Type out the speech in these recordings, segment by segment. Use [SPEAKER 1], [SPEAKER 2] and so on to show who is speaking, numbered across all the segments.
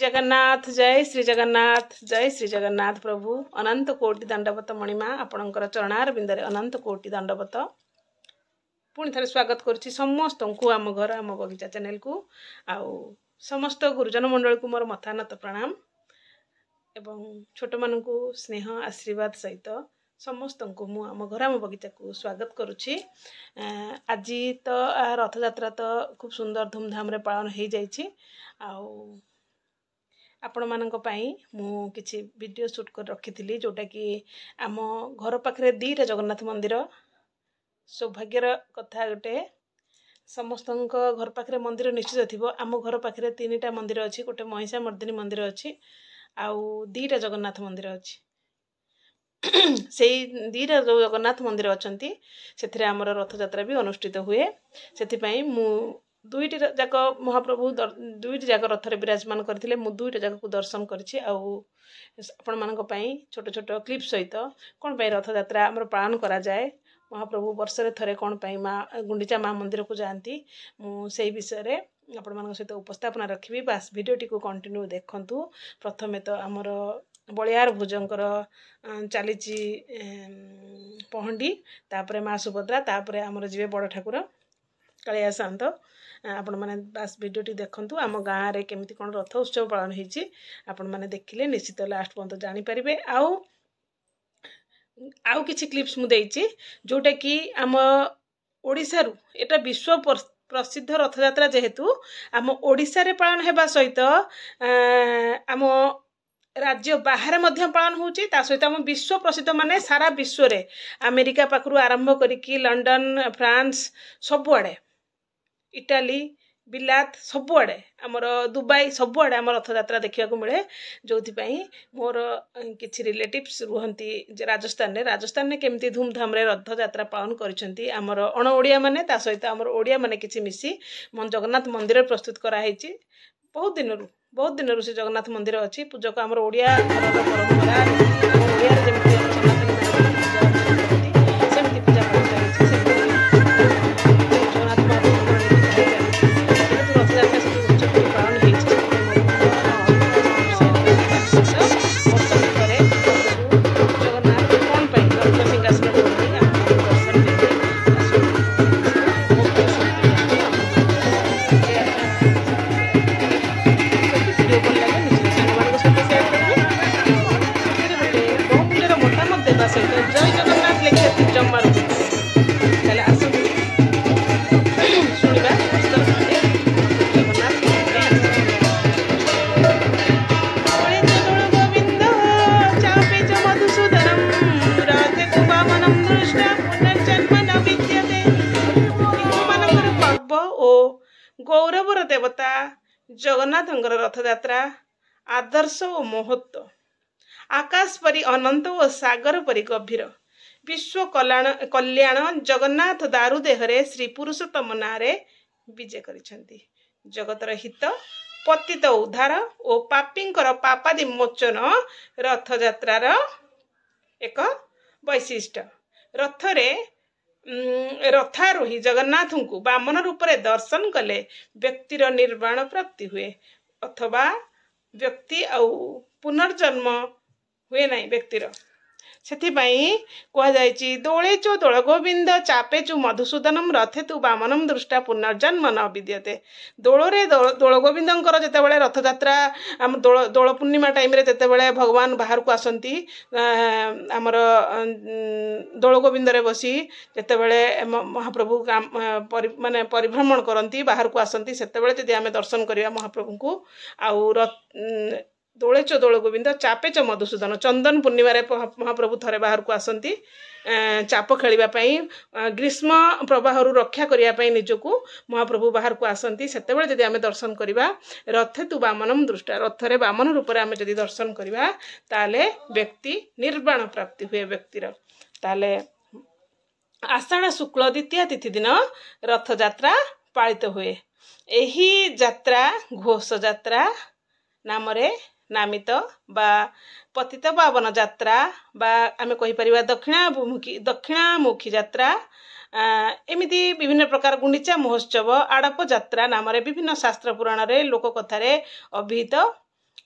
[SPEAKER 1] श्री जगन्नाथ जय श्री जगन्नाथ प्रभु अनंत कोटि दंडवत मणिमा आपणकर चरणार बिंदरे अनंत कोटि दंडवत पुणी थे स्वागत करुच्ची समस्त को आम घर आम बगीचा चैनल को आउ समस्त गुरुजन मंडल को मोर मथानत प्रणाम एवं छोट मान को स्नेह आशीर्वाद सहित समस्त को मु आम घर आम बगीचा को स्वागत करुच्ची। आज तो रथ यात्रा तो खूब सुंदर धूमधाम रे पालन हो जाइए आपण मानक पई मु किछि वीडियो शूट कर रखी थी जोटा कि आम घर पाखे दीटा जगन्नाथ मंदिर सौभाग्यर कथा गोटे समस्त घर पाखे मंदिर निश्चित थी आम घर पाखे तीन मंदिर अच्छी गोटे महिषा मर्दिनी मंदिर अच्छी आउ दीटा जगन्नाथ मंदिर अच्छी से दीटा जो जगन्नाथ मंदिर अच्छा से आमर रथ यात्रा भी अनुष्ठित हुए से मु दुईटी जाक महाप्रभु दुईटी जाक रथरे विराजमान करथिले मु दुईटा जाक को दर्शन करछि आउ आपण मानक पई छोट छोट क्लिप सहित कोन पई रथ यात्रा हमर पालन करा जाए महाप्रभु वर्ष रे थरे कोन पई माँ गुंडीचा माँ मंदिर को जाती मु सेही विषय रे आपण मानक सहित उपस्थापना रखिबी बास वीडियोटी को कंटिन्यू देखंतु। प्रथमे तो हमर बलियार भुजंकर चलीची पहंडी तापरे माँ सुभद्रा तापरे हमर जीवे बड़ ठाकुर कालिया शांत आपण माने बास वीडियोटी देखंतु आम गाँव रे केमिति कोन रथ उत्सव पालन होईची आपण माने देखिले निश्चित लास्ट पर्यंत जानि परिबे। आउ किछि क्लिप्स मु देइची जोटा कि आम ओडिसा रु एटा विश्व प्रसिद्ध रथ यात्रा जेहेतु आम ओडिसा रे पालन हेबा सहित आम राज्य बाहर मध्य पालन होची ता सहित आम विश्व प्रसिद्ध माने सारा विश्व रे अमेरिका पाखरु आरंभ करिकी लंडन फ्रांस सबुआडे इटाली बिलात सबुआडे आमर दुबई सबुआडे आम रथ यात्रा देखा मिले जो मोर किछि रिलेटिव्स रुहंती राजस्थान ने केमती धूमधाम रे रथ यात्रा पालन करिसेंती आमर अण ओडिया माने ता सहित आमर ओडिया माने किछि मिसी मन जगन्नाथ मंदिर प्रस्तुत करा हेची बहुत दिन से जगन्नाथ मंदिर अच्छी पूजक आमर ओडिया परंपरा ओडिया रे जेमती गौरवर देवता जगन्नाथ रथ यात्रा आदर्श और महत्व आकाश परी अनंत और सागर परी गभीर विश्व कल्याण जगन्नाथ दारु देहरे श्री पुरुषोत्तम नारे विजय करिसेंती जगतर हित पतित उद्धार और पापींकर पापादि मोचन रथ यात्रार एक वैशिष्ट्य रथरे रथारोही जगन्नाथ को बामन रूप से दर्शन कले व्यक्तिर निर्वाण प्राप्ति हुए अथवा व्यक्ति आउ पुनर्जन्म हुए नहीं व्यक्तिर से कहुई दोलेचो दोल गोविंद चापेचु मधुसूदनम रथेतु बामनम दृष्टा पुनर्जन्म न विद्यते दोलरे दोल गोविंद जितेबाला रथ यात्रा आम दोल पूर्णिमा टाइम रे जितेबाला भगवान बाहर को आसती आमर दोल गोविंद रे बसी जितेबाला महाप्रभु माने परिभ्रमण करती बाहर को आसती से आम दर्शन करवा महाप्रभु को आउ दोलेचो दोल गोविंद चापेच मधुसूदन चंदन पूर्णिमा महाप्रभु थरे बाहर को आसती चाप खेलवाई ग्रीष्म प्रवाह रक्षा करने निजको महाप्रभु बाहर को आसती से आम दर्शन करवा रथे तु बामनम दृष्टा रथरे बामन रूप आम जदि दर्शन करवा ताले व्यक्ति निर्वाण प्राप्ति हुए व्यक्तिर ताले आषाढ़ शुक्ल द्वितीय तिथि दिन रथ यात्रा पालित हुए एही यात्रा घोष यात्रा नामरे नामित बा पतित पावन यात्रा बा आमे कहि परिबा दक्षिणामुखी यात्रा एमिति विभिन्न प्रकार गुंडीचा महोत्सव आड़प यात्रा नाम विभिन्न शास्त्र पुराण रे लोक कथारे अभिहित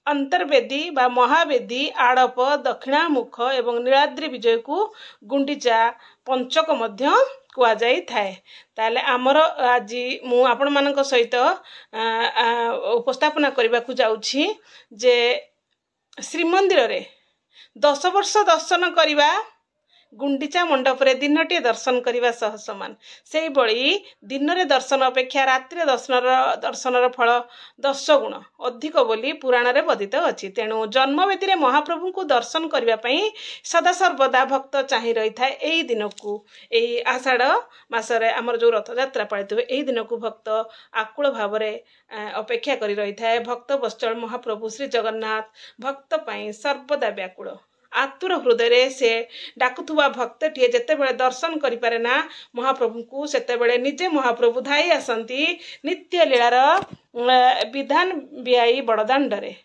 [SPEAKER 1] अंतर्वेदी बा महावेदी आड़प दक्षिणामुख एवं नीलाद्रि विजय को गुंडीचा पंचक मध्य कुआ जाई थाए। ताले आमर आज मु आपण मानक सहित उपस्थापना करबा को जाउछि जे श्रीमंदिर रे 10 वर्ष दर्शन करिबा गुंडीचा मंडप रे दिनटे दर्शन करने सह समान। से बड़ी दिन रे दर्शन अपेक्षा रात्रि दर्शनर फल 10 गुण अधिक बोली पुराण रे बधित अछि। तेणु जन्मवेदी रे महाप्रभु को दर्शन करबा पई सदा सर्वदा भक्त चाहि रही थाए। एई दिन को एई आषाढ़ मासरे आमर जो रथ यात्रा पालित हुए एई दिन को भक्त आकुल भाव रे अपेक्षा करी रही थाए। भक्त वत्सल महाप्रभु श्री जगन्नाथ भक्त पई सर्वदा व्याकुल आतुर हृदय से डाकुथुवा भक्तटीए जेते बेले दर्शन करि पारे ना महाप्रभु को सेते बेले निजे महाप्रभु धाई आसंती नित्य लीलार विधान बियाई बड़दाण्डरे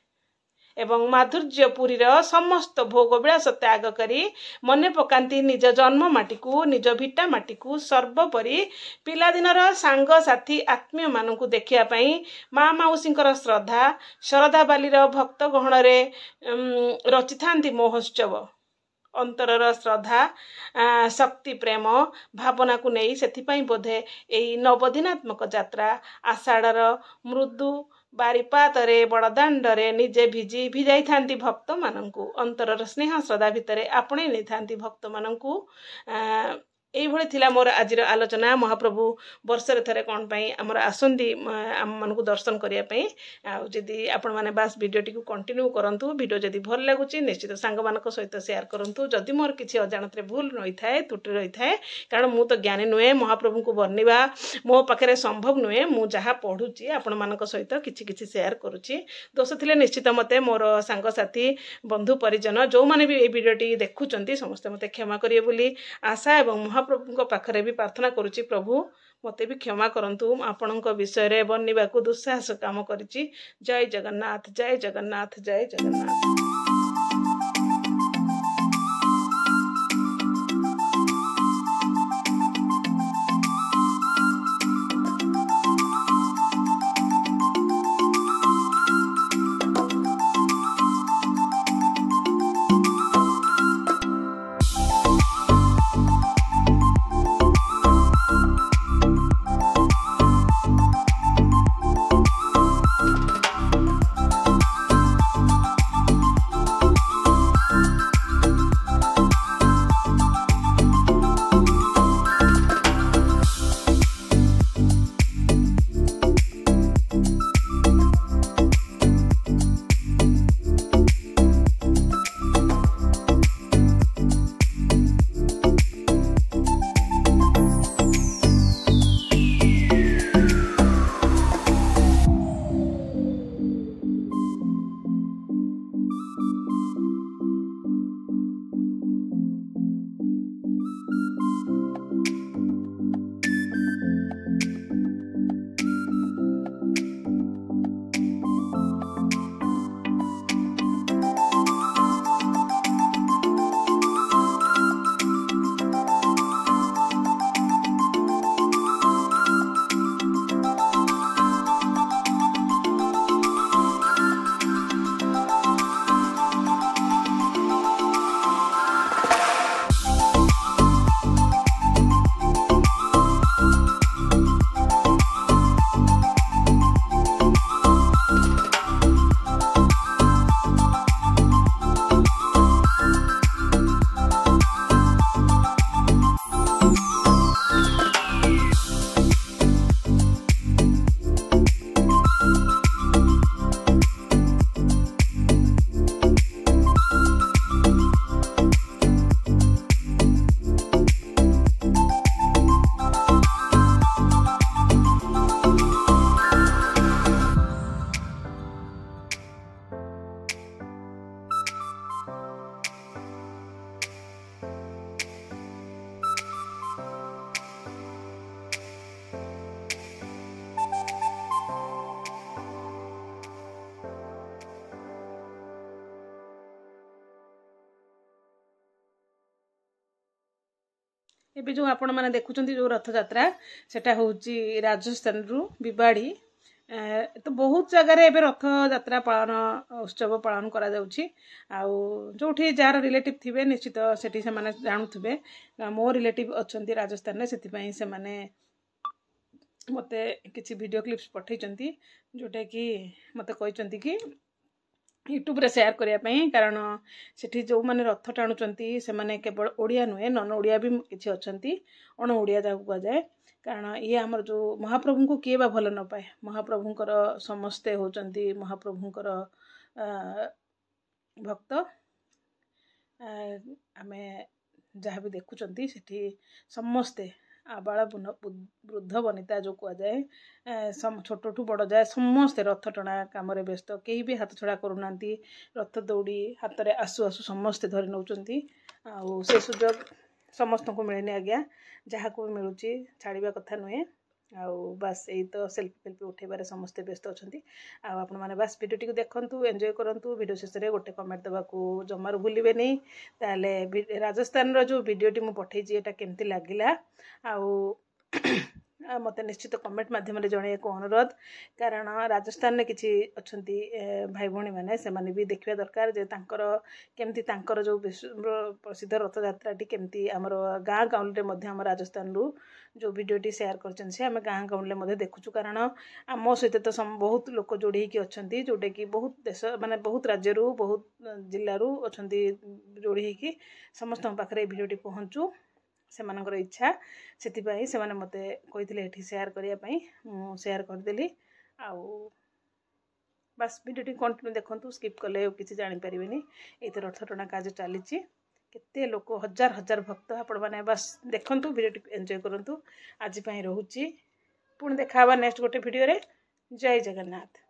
[SPEAKER 1] एवं माधुर्यपुरीर समस्त भोग विलास त्याग करी मने पकांती निज जन्म माटी को निज भिटा माटी को सर्वोपरि पिलादिनर सांग साथी आत्मीय मानू देखिया पई माँ माउसींकर श्रद्धा बालीर भक्त गहणरे रचिथांती महोत्सव अंतरर श्रद्धा शक्ति प्रेम भावना को नहीं सेथिपाई बोधे एई नवदिनात्मक यात्रा आषाढ़र मृदु बारीपातरे बड़दाण्डरे निजे भिजाई थांती भक्त मानंकु अंतरर स्नेह श्रद्धा भितरे आपणे नै थांती भक्त मानंकु। एई भଳି थिला मोर आजिर आलोचना। महाप्रभु वर्षरे थरे कोन पई हमर आसंदी आम मानकु दर्शन करिया पई आ जदी आपण माने बास वीडियो टी को कंटिन्यू करंतु। वीडियो जदी भल लागुची निश्चित सांग मानक सहित शेयर करंतु। जदी मोर किछि अजाणतरे भूल रही थाए त्रुटि रही थाए कारण मु तो ज्ञानी नुए महाप्रभु को वर्णिबा मो पाखरे संभव नुए। मु जहा पढुची आपण मानक सहित किछि किछि शेयर करूची। दोष थिले निश्चित मते मोर सांग साथी बंधु परिजन जो माने भी ए वीडियो टी देखुचंती समस्त मते क्षमा करिए बोली आशा एवं महाप्रभु पाखरे भी प्रार्थना करुची प्रभु मते भी क्षमा करंतु। आपणक विषय रे बन्निबा को दुस्साहस काम करिची। जय जगन्नाथ जय जगन्नाथ जय जगन्नाथ। जो आपण मैंने देखुं जो रथ यात्रा सेटा हूँ राजस्थान रु बिबाड़ी तो बहुत जगार एवं रथ यात्रा पालन उत्सव पालन करा जाउछि आउ जोठी जार रिलेटिव थिबे निश्चित सेठी से माने जानुथिबे मो रिलेटिव अछंती राजस्थान ने सेति पई से माने मते किछि वीडियो क्लिप्स पठैचंती जोटा कि मते कहचंती कि यूट्यूब रे शेयर करिया पई कारण सेठी जो माने रथ टाणुचंती से माने केवल ओडिया नुहे नन ओडिया भी किछि अछंती अण ओडिया जाकु कह जाए कारण ये आमर जो महाप्रभु को किए बा भल न पाए महाप्रभुंकर समस्ते होचंती महाप्रभुंकर भक्त आमे जहाँ भी देखुचंती सेठी समस्ते आबाल वृद्ध वनिता जो कह जाए छोट ठू बड़ जाए समस्ते रथ टଣା काम व्यस्त कहीं भी हाथ छड़ा करूना रथ दौड़ी हाथ में आसु आसु समस्ते धरी नौचंती आउ से सुजोग समस्त को मिलेनि आज्ञा जहाँ को भी मिलूँ छाड़ा कथा नुहे आउ बास यही तो सेल्फी फेल्फी उठेबार समस्ते व्यस्त अच्छी आपण मैंने बास भिडियोटी को देखंतु एंजॉय करंतु वीडियो शेष में गोटे कमेंट देवाकू जमार भूलिबे नहीं ताले राजस्थान रो जो वीडियोटी मु पठेछि एटा केमती लागिला आउ मते निश्चित कमेंट माध्यम जन को अनुरोध कारण राजस्थान में किसी अच्छा भाई भौणी मैंने से माने भी देखा दरकार जे तांकर केमती तांकर जो प्रसिद्ध रथ यात्राटी केमती आमर गाँ गाँव में राजस्थान रू जो वीडियोटी शेयर करछन से आम गाँ गाँव में देखुचु कारण आम सहित तो बहुत लोक जोड़ी अच्छा जोटा कि बहुत देश माने बहुत राज्य बहुत जिलू अच्छा जोड़ी समस्त पाखे वीडियोटी पहुँचू से मानकर इच्छा से माने मते कहिथिले एठी शेयर करिया पई मु शेयर करदेली आउ बस वीडियोटी कंटिन्यू देखंतु स्किप कले किसी जानि परिबेनी एते रथ टଣା काज चलीची केते लोक हजार हजार भक्त आपण माने बस देखंतु वीडियोटी एंजॉय करंतु आज पई रहूची पुणी देखावा नेक्स्ट गोटे वीडियो रे जय जगन्नाथ।